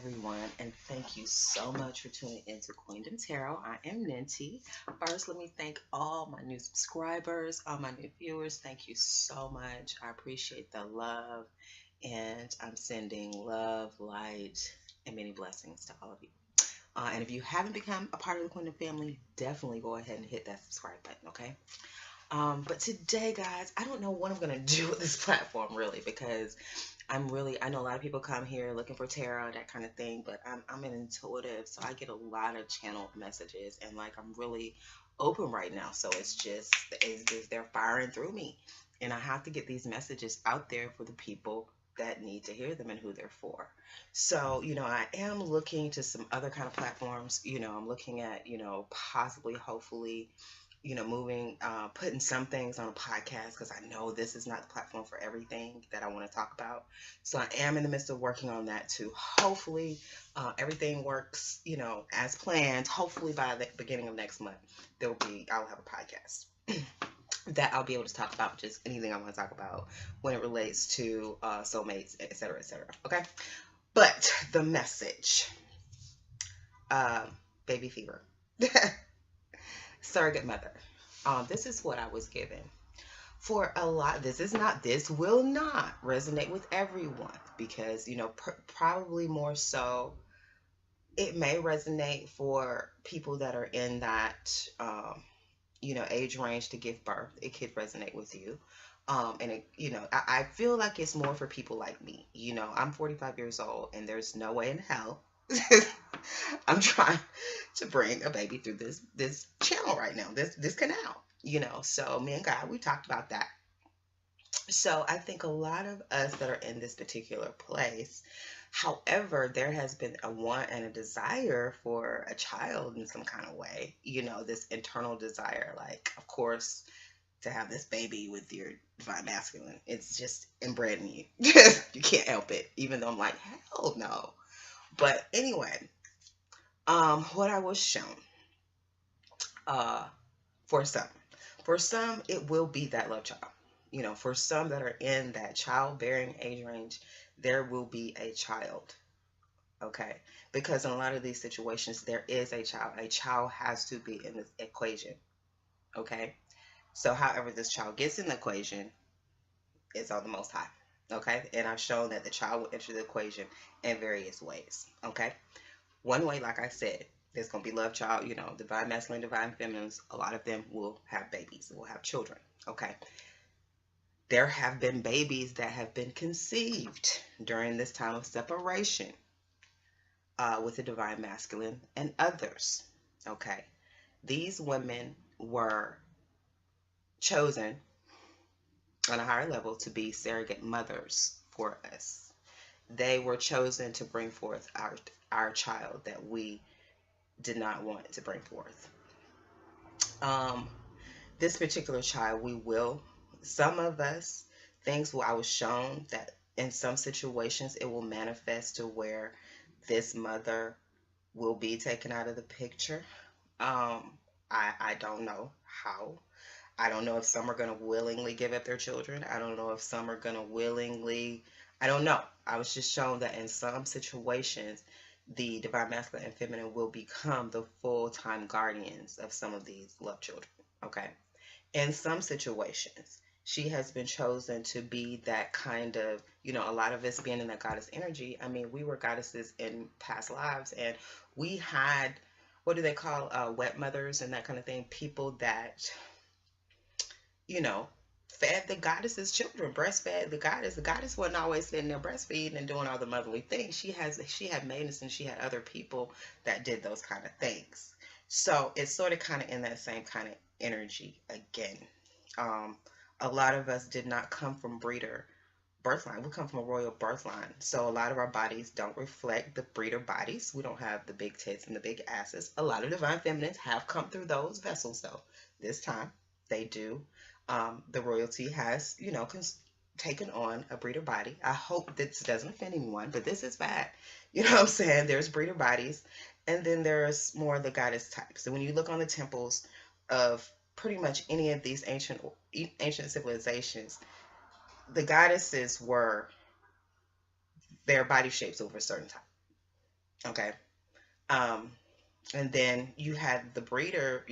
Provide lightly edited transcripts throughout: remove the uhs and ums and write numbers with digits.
everyone, and thank you so much for tuning into Queendom Tarot. I am Ninti. First, let me thank all my new subscribers, all my new viewers. Thank you so much. I appreciate the love, and I'm sending love, light, and many blessings to all of you. And if you haven't become a part of the Queendom family, definitely go ahead and hit that subscribe button, okay? But today, guys, I don't know what I'm going to do with this platform, really, because I know a lot of people come here looking for tarot, that kind of thing, but I'm an intuitive, so I get a lot of channeled messages, and like I'm really open right now, so they're firing through me, and I have to get these messages out there for the people that need to hear them and who they're for. So, I am looking to some other kind of platforms. I'm looking at, possibly, hopefully, moving, putting some things on a podcast, because I know this is not the platform for everything that I want to talk about. So I am in the midst of working on that too. Hopefully, everything works, as planned. Hopefully by the beginning of next month, I'll have a podcast that I'll be able to talk about just anything I want to talk about when it relates to soulmates, etc., etc. Okay, but the message, baby fever. Surrogate mother. This is what I was given. For a lot, this will not resonate with everyone, because, probably more so, it may resonate for people that are in that, age range to give birth. It could resonate with you. And it, I feel like it's more for people like me. I'm 45 years old, and there's no way in hell I'm trying to bring a baby through this channel right now, this canal, so me and God, we talked about that. So I think a lot of us that are in this particular place, however, there has been a want and a desire for a child in some kind of way, this internal desire, like, of course, to have this baby with your divine masculine. It's just inbred in you. You can't help it, even though I'm like, hell no. But anyway, what I was shown, for some, it will be that love child. For some that are in that childbearing age range, there will be a child. Okay, because in a lot of these situations, there is a child. A child has to be in this equation. Okay, so however this child gets in the equation is on the Most High. Okay, and I've shown that the child will enter the equation in various ways. Okay, one way, like I said, there's going to be love child, divine masculine, divine feminines. A lot of them will have babies, will have children. Okay, there have been babies that have been conceived during this time of separation with the divine masculine and others. Okay, these women were chosen on a higher level to be surrogate mothers for us. They were chosen to bring forth our child that we did not want to bring forth. This particular child, some of us, I was shown that in some situations it will manifest to where this mother will be taken out of the picture. I don't know how. I don't know if some are going to willingly give up their children. I don't know if some are going to I don't know. I was just shown that in some situations, the divine masculine and feminine will become the full-time guardians of some of these love children. Okay. In some situations, she has been chosen to be that kind of, a lot of us being in that goddess energy. I mean, we were goddesses in past lives, and we had, what do they call, wet mothers and that kind of thing, people that, fed the goddess's children, breastfed the goddess. The goddess wasn't always sitting there breastfeeding and doing all the motherly things. She had maidens, and she had other people that did those kind of things. So it's sort of kind of in that same kind of energy again. A lot of us did not come from breeder birthline. We come from a royal birthline. So a lot of our bodies don't reflect the breeder bodies. We don't have the big tits and the big asses. A lot of divine feminines have come through those vessels, though. This time they do. The royalty has, taken on a breeder body. I hope this doesn't offend anyone, but this is bad. You know what I'm saying? There's breeder bodies, and then there's more of the goddess types. So when you look on the temples of pretty much any of these ancient civilizations, the goddesses their body shapes over a certain type. Okay. Um, and then you had the breeder,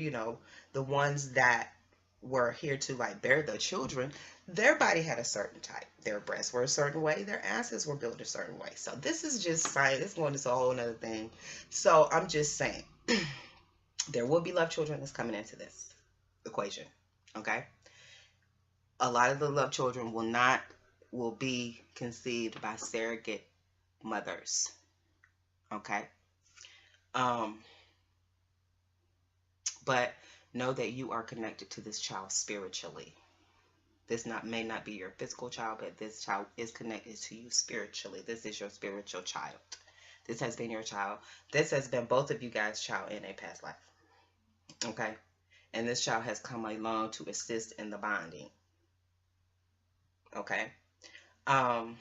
the ones that were here to like bear the children. Their body had a certain type. Their breasts were a certain way. Their asses were built a certain way. So this is just science. It's going into a whole other thing. So I'm just saying, there will be love children that's coming into this equation. Okay. A lot of the love children will be conceived by surrogate mothers. Okay. Um, but know that you are connected to this child spiritually. This may not be your physical child, but this child is connected to you spiritually. This is your spiritual child. This has been your child. This has been both of you guys' child in a past life. Okay? And this child has come along to assist in the bonding. Okay? Um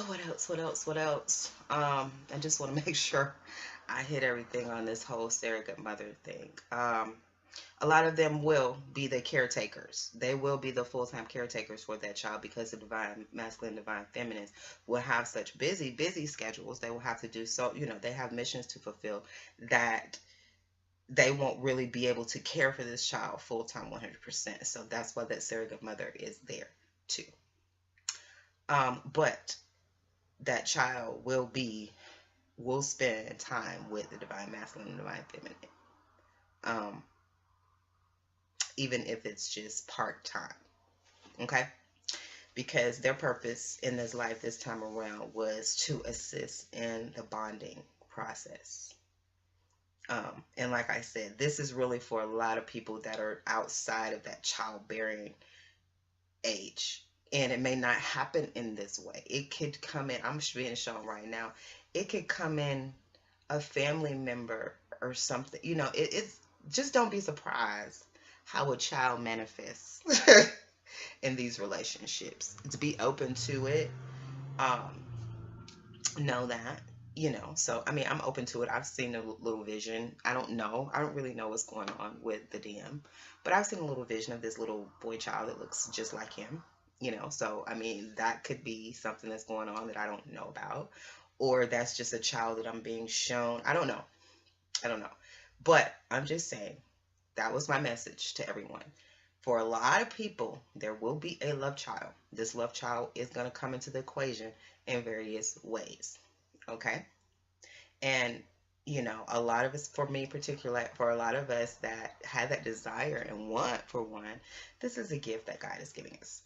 what else? What else? What else? I just want to make sure I hit everything on this whole surrogate mother thing. A lot of them will be the caretakers. They will be the full-time caretakers for that child because the divine masculine, divine feminine will have such busy schedules. They will have to do so, they have missions to fulfill that they won't really be able to care for this child full-time 100%. So that's why that surrogate mother is there too. But that child will spend time with the divine masculine and divine feminine. Even if it's just part-time. Okay? Because their purpose in this life this time around was to assist in the bonding process. And like I said, this is really for a lot of people that are outside of that childbearing age. And it may not happen in this way. It could come in, I'm being shown right now, it could come in a family member or something. It's just, don't be surprised how a child manifests in these relationships. To be open to it. Know that, so I mean, I'm open to it. I've seen a little vision. I don't really know what's going on with the DM, but I've seen a little vision of this little boy child that looks just like him, so I mean, that could be something that's going on that I don't know about, or that's just a child that I'm being shown. I don't know, but I'm just saying that was my message to everyone. For a lot of people, there will be a love child. This love child is going to come into the equation in various ways. Okay? And, a lot of us, for me particularly, for a lot of us that have that desire and want for one, this is a gift that God is giving us.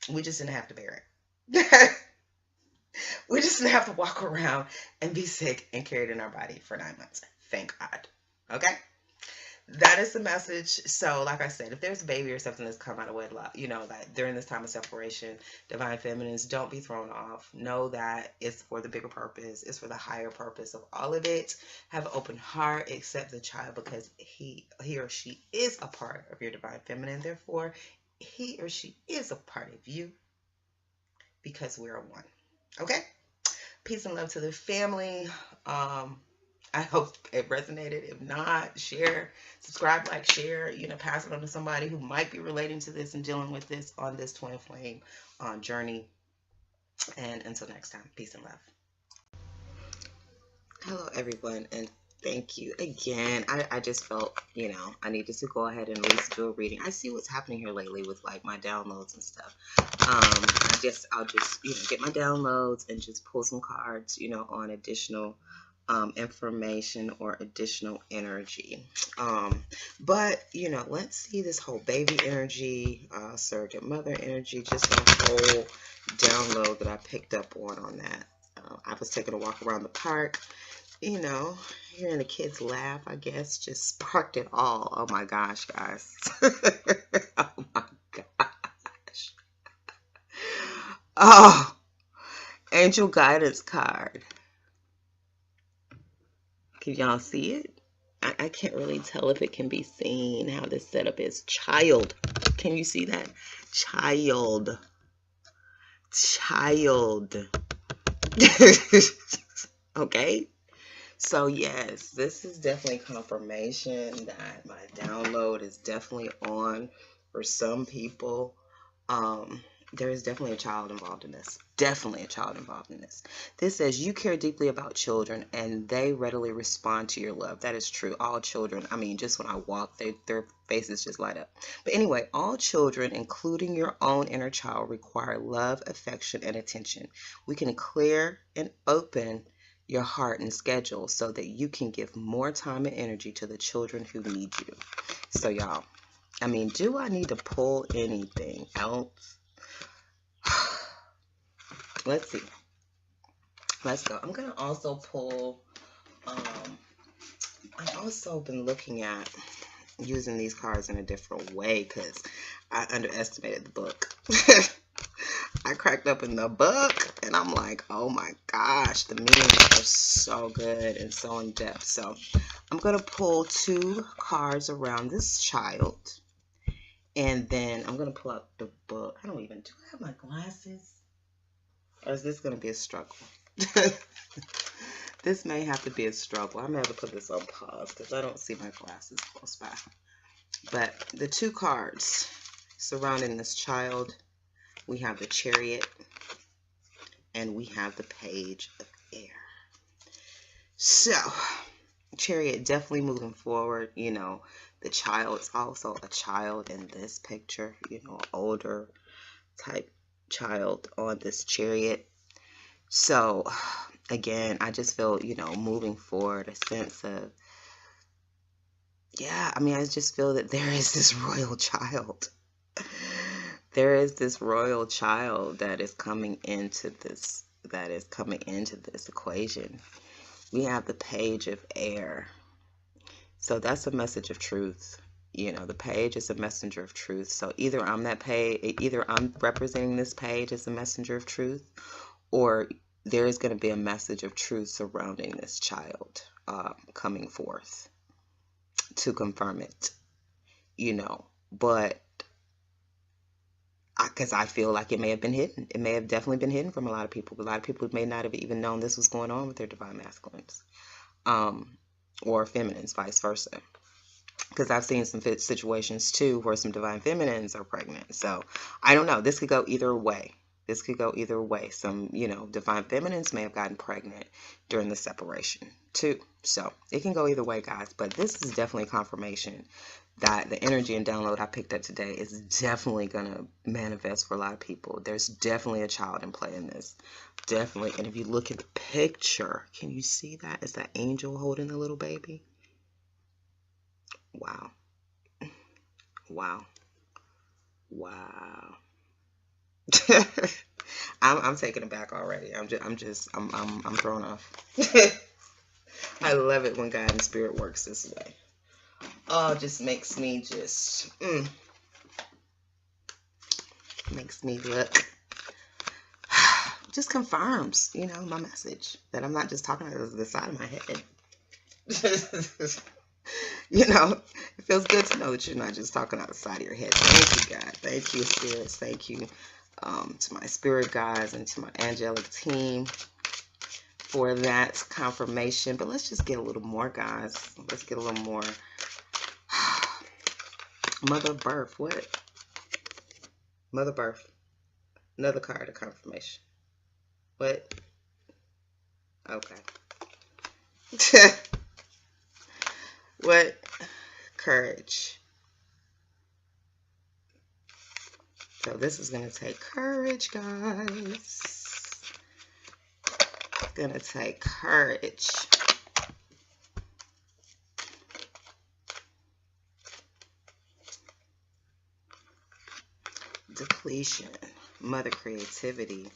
We just didn't have to bear it. We just didn't have to walk around and be sick and carry it in our body for 9 months. Thank God. Okay? That is the message. So like I said, if there's a baby or something that's come out of wedlock, like during this time of separation, divine feminines, don't be thrown off. Know that it's for the bigger purpose. It's for the higher purpose of all of it. Have an open heart. Accept the child because he or she is a part of your divine feminine. Therefore, he or she is a part of you because we're one. Okay? Peace and love to the family. I hope it resonated. If not, share, subscribe, like, share, pass it on to somebody who might be relating to this and dealing with this on this twin flame journey. And until next time, peace and love. Hello, everyone, and thank you again. I just felt, I needed to go ahead and at least do a reading. I see what's happening here lately with like my downloads and stuff. I'll just get my downloads and just pull some cards, on additional information or additional energy. But let's see this whole baby energy, surrogate mother energy, just a whole download that I picked up on that. I was taking a walk around the park, hearing the kids laugh, I guess, just sparked it all. Oh my gosh, guys. Oh my gosh. Oh, angel guidance card. Can y'all see it? I can't really tell if it can be seen how this setup is. Child. Can you see that? Child. Okay? So yes, this is definitely confirmation that my download is definitely on for some people. there is definitely a child involved in this. Definitely a child involved in this. This says you care deeply about children and they readily respond to your love. That is true. All children, I mean, just when I walk, their faces just light up. But anyway, all children, including your own inner child, require love, affection, and attention. We can clear and open your heart and schedule so that you can give more time and energy to the children who need you. So y'all, I mean, do I need to pull anything else? Let's see. Let's go. I'm going to also pull, I've also been looking at using these cards in a different way because I underestimated the book. I cracked open the book and I'm like, oh my gosh, the meanings are so good and so in depth. So I'm going to pull 2 cards around this child. And then I'm going to pull out the book. Do I have my glasses? Or is this going to be a struggle? This may have to be a struggle. I may have to put this on pause because I don't see my glasses close by. But the 2 cards surrounding this child, we have the Chariot and we have the Page of Air. So, Chariot definitely moving forward. You know, the child's also a child in this picture, you know, older type child on this Chariot. So again, I just feel, you know, moving forward, a sense of, yeah, I mean, I just feel that there is this royal child. There is this royal child that is coming into this, equation. We have the Page of Air. So that's a message of truth. You know, the page is a messenger of truth. So either I'm that page, either I'm representing this page as a messenger of truth, or there is going to be a message of truth surrounding this child coming forth to confirm it, you know. But because I feel like it may have been hidden. It may have definitely been hidden from a lot of people. A lot of people may not have even known this was going on with their divine masculines or feminines, vice versa. Because I've seen some situations too where some divine feminines are pregnant. So I don't know. This could go either way. Some, you know, divine feminines may have gotten pregnant during the separation too. So it can go either way, guys. But this is definitely confirmation that the energy and download I picked up today is definitely going to manifest for a lot of people. There's definitely a child in play in this. Definitely. And if you look at the picture, can you see that? It's that angel holding the little baby. Wow. Wow. Wow. I'm taken aback already. I'm thrown off. I love it when God and Spirit works this way. Oh, it just makes me makes me look, just confirms, you know, my message that I'm not just talking out of the side of my head. You know, it feels good to know that you're not just talking out the side of your head. Thank you, God. Thank you, spirits. Thank you to my spirit guides and to my angelic team for that confirmation. But let's just get a little more, guys. Let's get a little more. Mother of birth. What? Mother birth. Another card of confirmation. What? Okay. What? Courage. So this is going to take courage, guys. It's going to take courage. Depletion. Mother creativity.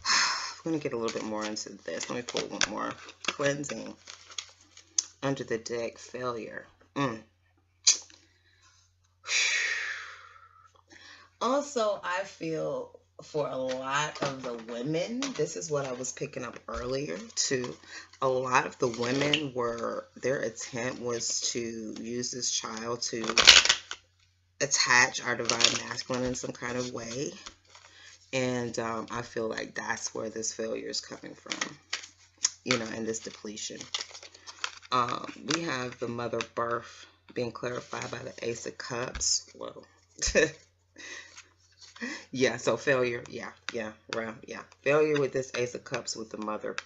I'm going to get a little bit more into this. Let me pull one more. Cleansing. Under the deck, failure. Also, I feel for a lot of the women, this is what I was picking up earlier too. A lot of the women their attempt was to use this child to attach our divine masculine in some kind of way. And I feel like that's where this failure is coming from, you know, and this depletion. We have the mother birth being clarified by the Ace of Cups. Whoa. Yeah, so failure. Yeah, yeah. Failure with this Ace of Cups with the mother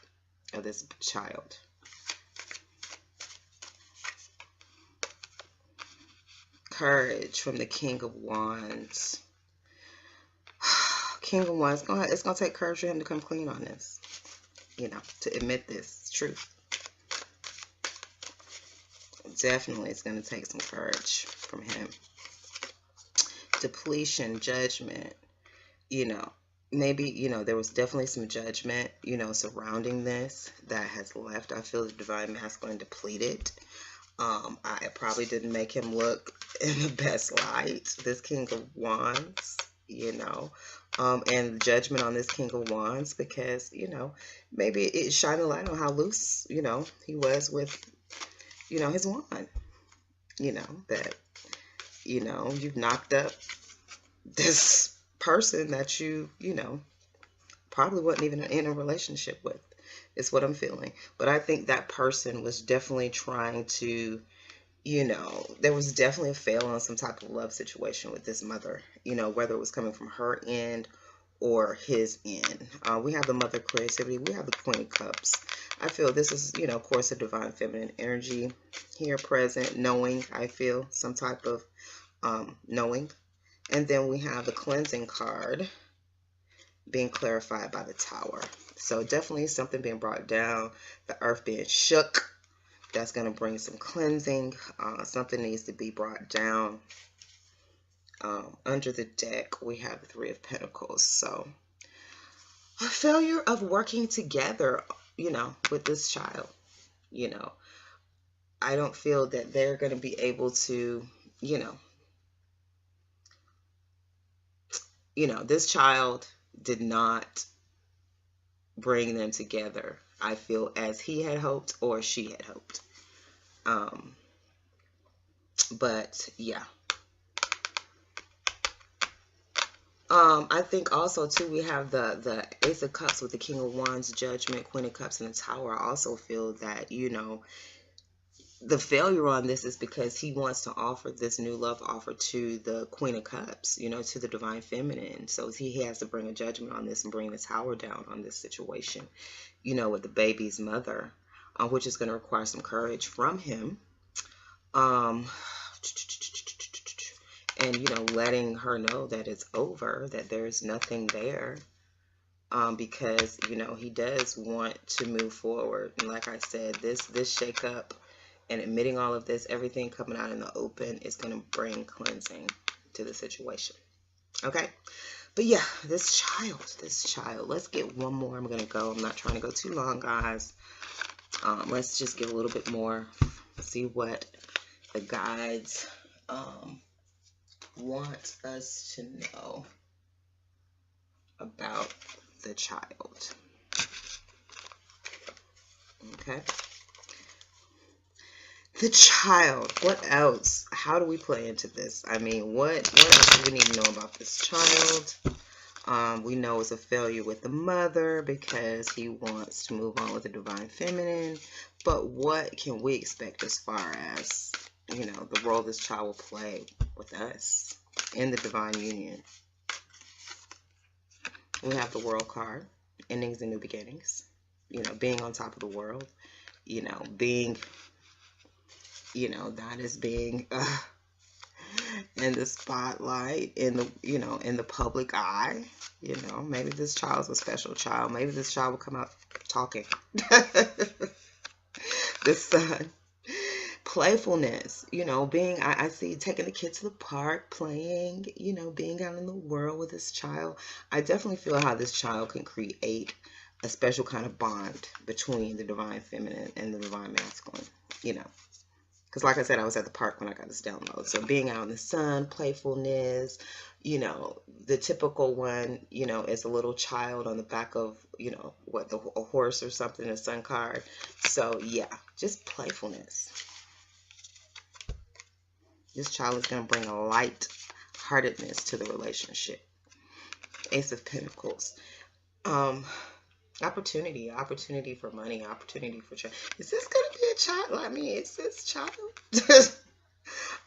of this child. Courage from the King of Wands. King of Wands. It's gonna take courage for him to come clean on this. To admit this truth. Definitely, it's gonna take some courage from him. Depletion, judgment. Maybe, there was definitely some judgment, surrounding this that has left. I feel the divine masculine depleted. I probably didn't make him look in the best light. This King of Wands, and judgment on this King of Wands because, maybe it shined a light on how loose, he was with, his wand, that, you've knocked up this person that probably wasn't even in a relationship with. Is what I'm feeling. But I think that person was definitely trying to, there was definitely a fail on some type of love situation with this mother, whether it was coming from her end or his end. We have the mother creativity. We have the Queen of Cups. I feel this is, of course, a divine feminine energy here present, knowing, I feel some type of knowing. And then we have the cleansing card being clarified by the Tower. So definitely something being brought down, the earth being shook. That's going to bring some cleansing. Something needs to be brought down. Under the deck, we have the Three of Pentacles. So a failure of working together, with this child. I don't feel that they're going to be able to, this child did not bring them together, I feel, as he had hoped or she had hoped. But yeah. I think also too we have the Ace of Cups with the King of Wands, Judgment, Queen of Cups, and the Tower. I also feel that, the failure on this is because he wants to offer this new love offer to the Queen of Cups, to the divine feminine. So he has to bring a judgment on this and bring the Tower down on this situation, with the baby's mother, which is going to require some courage from him. And, letting her know that it's over, that there's nothing there. Because, he does want to move forward. And like I said, this shakeup and admitting all of this, everything coming out in the open is going to bring cleansing to the situation. Okay? But yeah, this child. Let's get one more. I'm going to go. I'm not trying to go too long, guys. Let's just get a little bit more. See what the guides want us to know about the child. Okay? The child. What else? How do we play into this? I mean, what else do we need to know about this child? We know it's a failure with the mother because he wants to move on with the divine feminine. But what can we expect as far as, the role this child will play with us in the divine union? We have the World card, endings and new beginnings. Being on top of the world. Being... that is being in the spotlight, in the, in the public eye. Maybe this child's a special child. Maybe this child will come out talking. The Sun. Playfulness, being, I see taking the kid to the park, playing, being out in the world with this child. I definitely feel how this child can create a special kind of bond between the divine feminine and the divine masculine, Because like I said, I was at the park when I got this download. So being out in the sun, playfulness, the typical one, is a little child on the back of, a horse or something, a sun card. So yeah, just playfulness. This child is going to bring a light-heartedness to the relationship. Ace of Pentacles. Opportunity for money, opportunity for child. Is this going to be a child? I mean, is this child?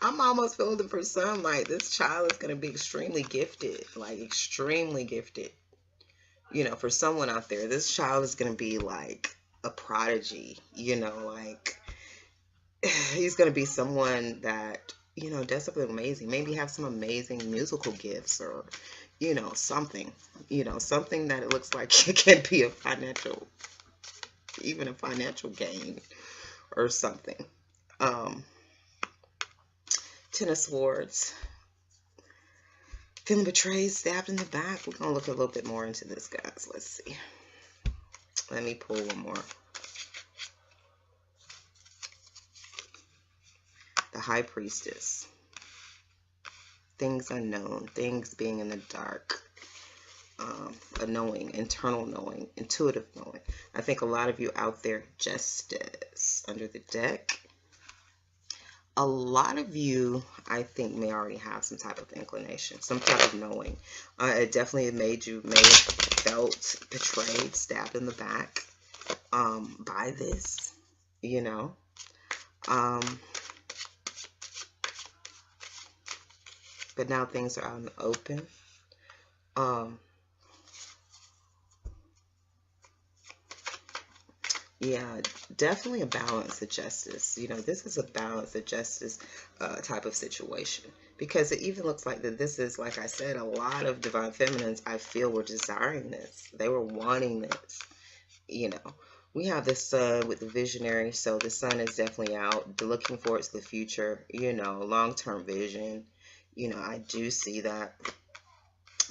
I'm almost feeling for some like this child is going to be extremely gifted, like extremely gifted. For someone out there, this child is going to be like a prodigy, like he's going to be someone that, does something amazing. Maybe have some amazing musical gifts or, something, something that it looks like it can be even a financial gain or something. Um, Ten of Swords. Feeling betrayed, stabbed in the back. We're going to look a little bit more into this, guys. Let's see. Let me pull one more. The High Priestess. Things unknown. Things being in the dark. A knowing, internal knowing, intuitive knowing. I think a lot of you out there, Justice under the deck. A lot of you, I think, may already have some type of inclination, some type of knowing. It definitely may have felt betrayed, stabbed in the back by this, But now things are out in the open. Yeah, definitely a balance of justice. This is a balance of justice type of situation. Because it even looks like that this is, like I said, a lot of divine feminines, I feel, were desiring this. They were wanting this. We have the sun with the visionary. So the sun is definitely out, looking forward to the future, long-term vision. I do see that.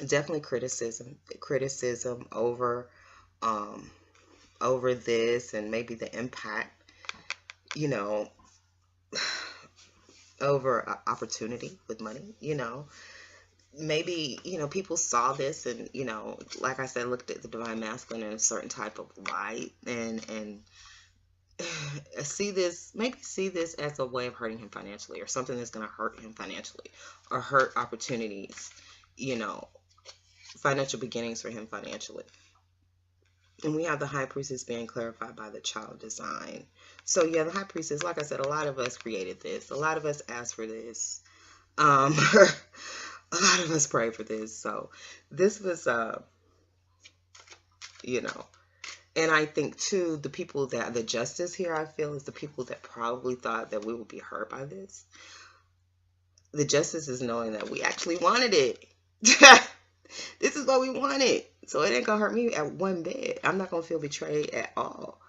Definitely criticism over this and maybe the impact, over opportunity with money, maybe, people saw this and, like I said, looked at the divine masculine in a certain type of light and see this as a way of hurting him financially or something that's going to hurt him financially or hurt opportunities, financial beginnings for him financially. And we have the High Priestess being clarified by the child design. So yeah, the High Priestess, like I said, a lot of us created this. A lot of us asked for this. A lot of us prayed for this. So this was, and I think too, the justice here, I feel, is the people that probably thought that we would be hurt by this. The justice is knowing that we actually wanted it. This is what we wanted. So it ain't gonna hurt me at one bit. I'm not gonna feel betrayed at all.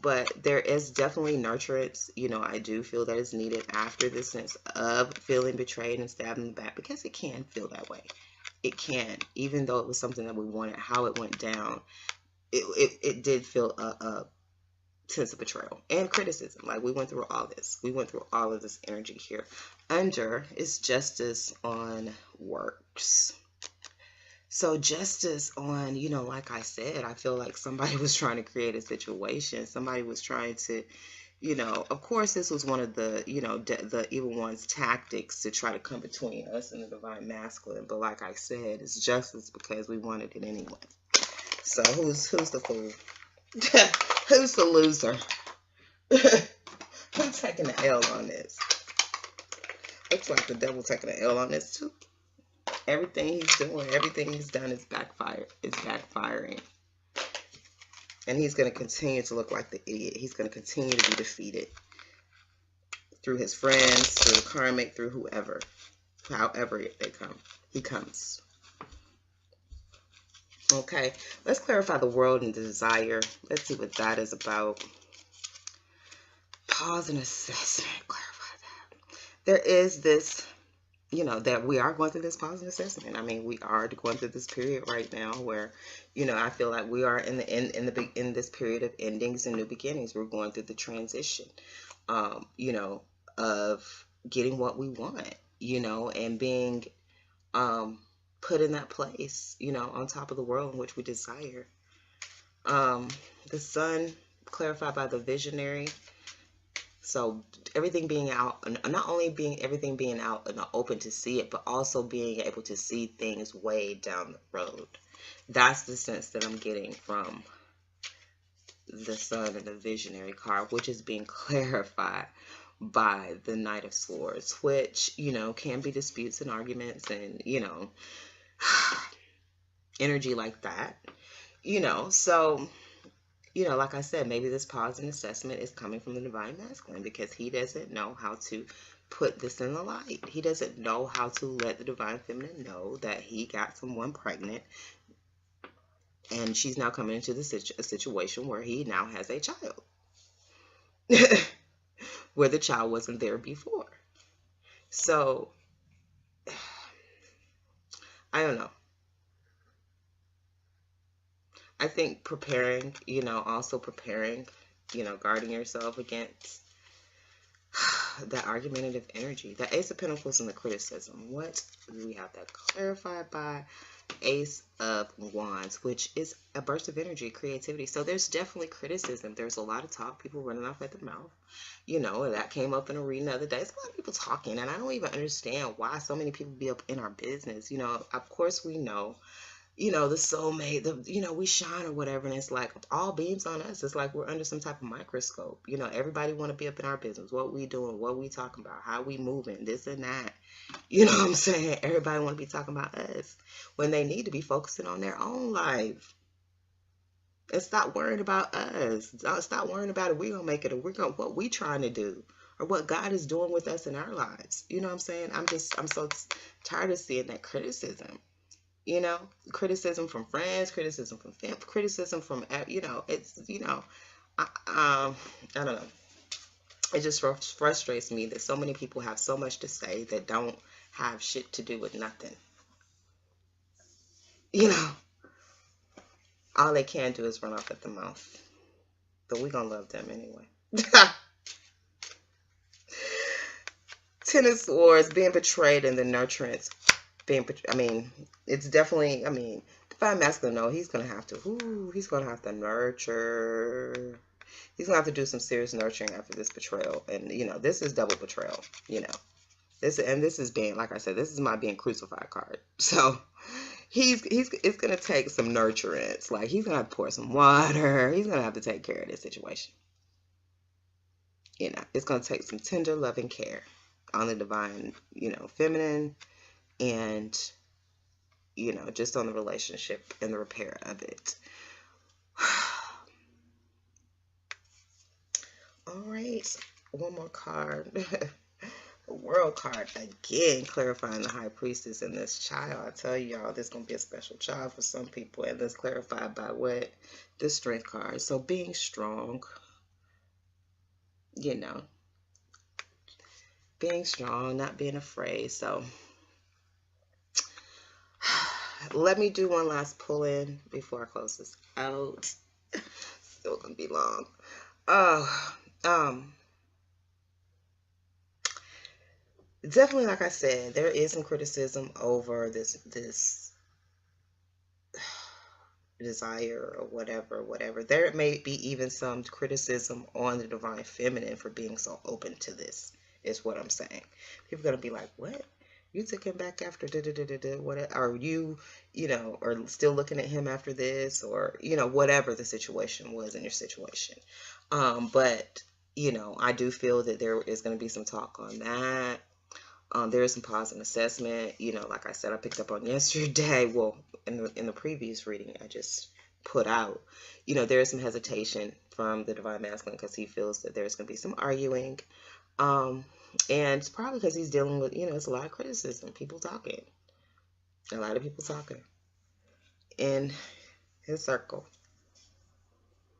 But there is definitely nurturance. I do feel that is needed after the sense of feeling betrayed and stabbed in the back, because it can feel that way. It can, even though it was something that we wanted, how it went down, it did feel a sense of betrayal and criticism. Like, we went through all this. We went through all of this energy here. Under is justice on works. So justice on, like I said, I feel like somebody was trying to create a situation. Somebody was trying to, of course, this was one of the, the evil one's tactics to try to come between us and the divine masculine. But like I said, it's justice because we wanted it anyway. So who's the fool? Who's the loser? Who's taking the L on this? Looks like the devil taking the L on this too. Everything he's doing, everything he's done is backfiring. And he's going to continue to look like the idiot. He's going to continue to be defeated through his friends, through the karmic, through whoever, however he comes. Okay, let's clarify the world and desire. Let's see what that is about. Pause and assessment. Clarify that. There is this, that we are going through this pause and assessment. I mean, we are going through this period right now where, I feel like we are in this period of endings and new beginnings. We're going through the transition, of getting what we want, and being put in that place, on top of the world in which we desire. The sun clarified by the visionary. So everything being out, not only everything being out and open to see it, but also being able to see things way down the road. That's the sense that I'm getting from the sun and the visionary card, which is being clarified by the Knight of Swords, which, you know, can be disputes and arguments and, you know, energy like that, you know. So, you know, like I said, maybe this pause and assessment is coming from the divine masculine because he doesn't know how to put this in the light. He doesn't know how to let the divine feminine know that he got someone pregnant and she's now coming into a situation where he now has a child where the child wasn't there before. So I don't know. I think preparing, you know, also preparing, you know, guarding yourself against that argumentative energy. The Ace of Pentacles and the criticism. What do we have that clarified by? Ace of Wands, which is a burst of energy, creativity. So there's definitely criticism. There's a lot of talk, people running off at the mouth. You know, that came up in a reading the other day. There's a lot of people talking, and I don't even understand why so many people be up in our business. You know, of course we know, you know, the soulmate, you know, we shine or whatever, and it's like all beams on us. It's like we're under some type of microscope. You know, everybody want to be up in our business. What we doing, what we talking about, how we moving, this and that. You know what I'm saying? Everybody want to be talking about us when they need to be focusing on their own life. And stop worrying about us. Stop worrying about it. We're going to make it. Or we're going what we trying to do. Or what God is doing with us in our lives. You know what I'm saying? I'm so tired of seeing that criticism. You know? Criticism from friends. Criticism from family. Criticism from, you know, it's, you know, I don't know. It just frustrates me that so many people have so much to say that don't have shit to do with nothing. You know, all they can do is run off at the mouth. But we're going to love them anyway. Ten of Swords, being betrayed in the nurturance. It's definitely, divine masculine, no, he's going to have to, he's going to have to nurture. He's going to have to do some serious nurturing after this betrayal. And, you know, this is double betrayal, you know. This is being, like I said, this is my being crucified card. So, it's going to take some nurturance. Like, he's going to have to pour some water. He's going to have to take care of this situation. You know, it's going to take some tender, loving care on the divine, you know, feminine. And, you know, just on the relationship and the repair of it. All right, one more card. The World card again, clarifying the High Priestess and this child. I tell y'all, this is going to be a special child for some people. And this clarified by what? The Strength card. So being strong, you know, being strong, not being afraid. So let me do one last pull in before I close this out. Still going to be long. Definitely, like I said, there is some criticism over this desire or whatever. There may be even some criticism on the divine feminine for being so open to this, is what I'm saying. People are going to be like, what? You took him back after whatever, or you know, are still looking at him after this, or, you know, whatever the situation was in your situation. But, you know, I do feel that there is going to be some talk on that. There is some pause and assessment. You know, like I said, I picked up on yesterday. Well, in the previous reading I just put out, you know, there is some hesitation from the divine masculine because he feels that there's going to be some arguing. And it's probably because he's dealing with, you know, it's a lot of criticism. People talking. A lot of people talking in his circle.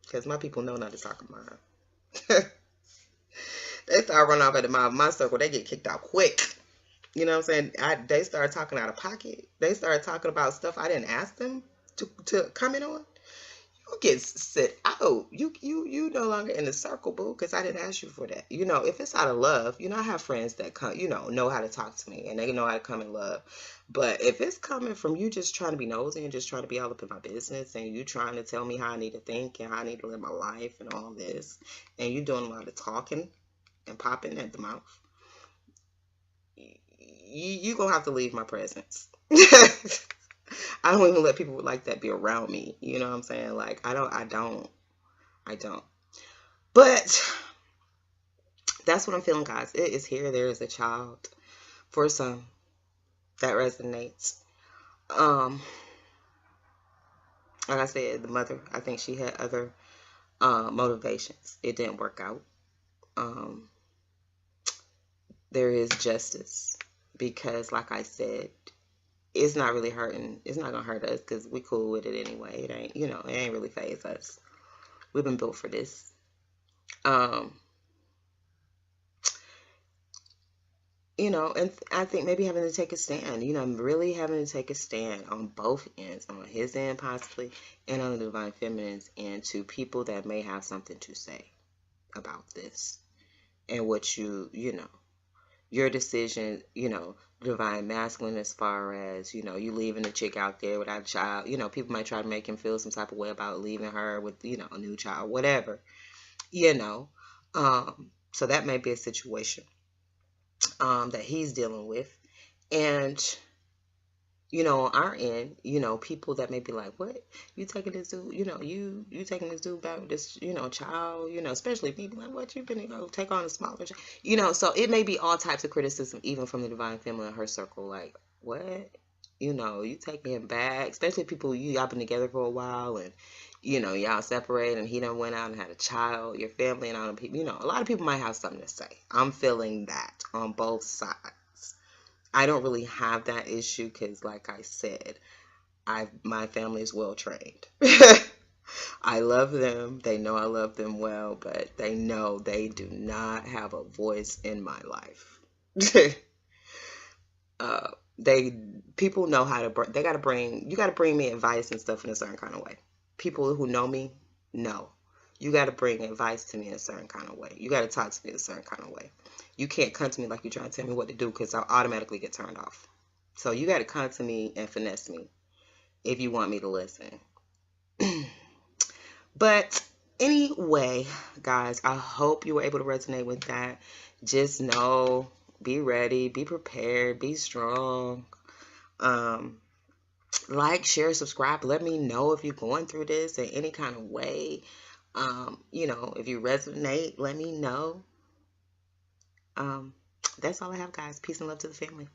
Because my people know not to talk about mine. They start running off at the mouth. My circle, they get kicked out quick. You know what I'm saying? They start talking out of pocket. They start talking about stuff I didn't ask them to comment on. You get sit out. You no longer in the circle, boo, because I didn't ask you for that. You know, if it's out of love, you know, I have friends that come, you know how to talk to me and they know how to come in love. But if it's coming from you just trying to be nosy and just trying to be all up in my business and you trying to tell me how I need to think and how I need to live my life and all this, and you doing a lot of talking and popping at the mouth, you gonna have to leave my presence. I don't even let people like that be around me. You know what I'm saying? Like, I don't. But that's what I'm feeling, guys. It is here. There is a child. For some, that resonates. Um, like I said, the mother, I think she had other motivations. It didn't work out. Um, there is justice because, like I said, it's not really hurting. It's not gonna hurt us because we cool with it anyway. It ain't, it ain't really phase us. We've been built for this. Um, and I think maybe having to take a stand, really having to take a stand on both ends, on his end possibly, and on the divine feminine's end, to people that may have something to say about this and what your decision, divine masculine, as far as, you leaving a chick out there without a child, people might try to make him feel some type of way about leaving her with, a new child, whatever, so that may be a situation that he's dealing with. And on our end, people that may be like, what, you taking this dude, you taking this dude back with this, child, especially people like, what, you been, take on a smaller child, so it may be all types of criticism, even from the divine feminine in her circle, like, what, you taking him back, especially people, y'all been together for a while, and, y'all separated, and he done went out and had a child, your family, and all the people, a lot of people might have something to say. I'm feeling that on both sides. I don't really have that issue because, like I said, my family is well trained. I love them. They know I love them well, but they know they do not have a voice in my life. People know how to. You got to bring me advice and stuff in a certain kind of way. People who know me know. You got to bring advice to me in a certain kind of way. You got to talk to me in a certain kind of way. You can't come to me like you're trying to tell me what to do, because I'll automatically get turned off. So you got to come to me and finesse me if you want me to listen. But anyway, guys, I hope you were able to resonate with that. Just know, be ready, be prepared, be strong. Like, share, subscribe. Let me know if you're going through this in any kind of way. If you resonate, let me know. That's all I have, guys. Peace and love to the family.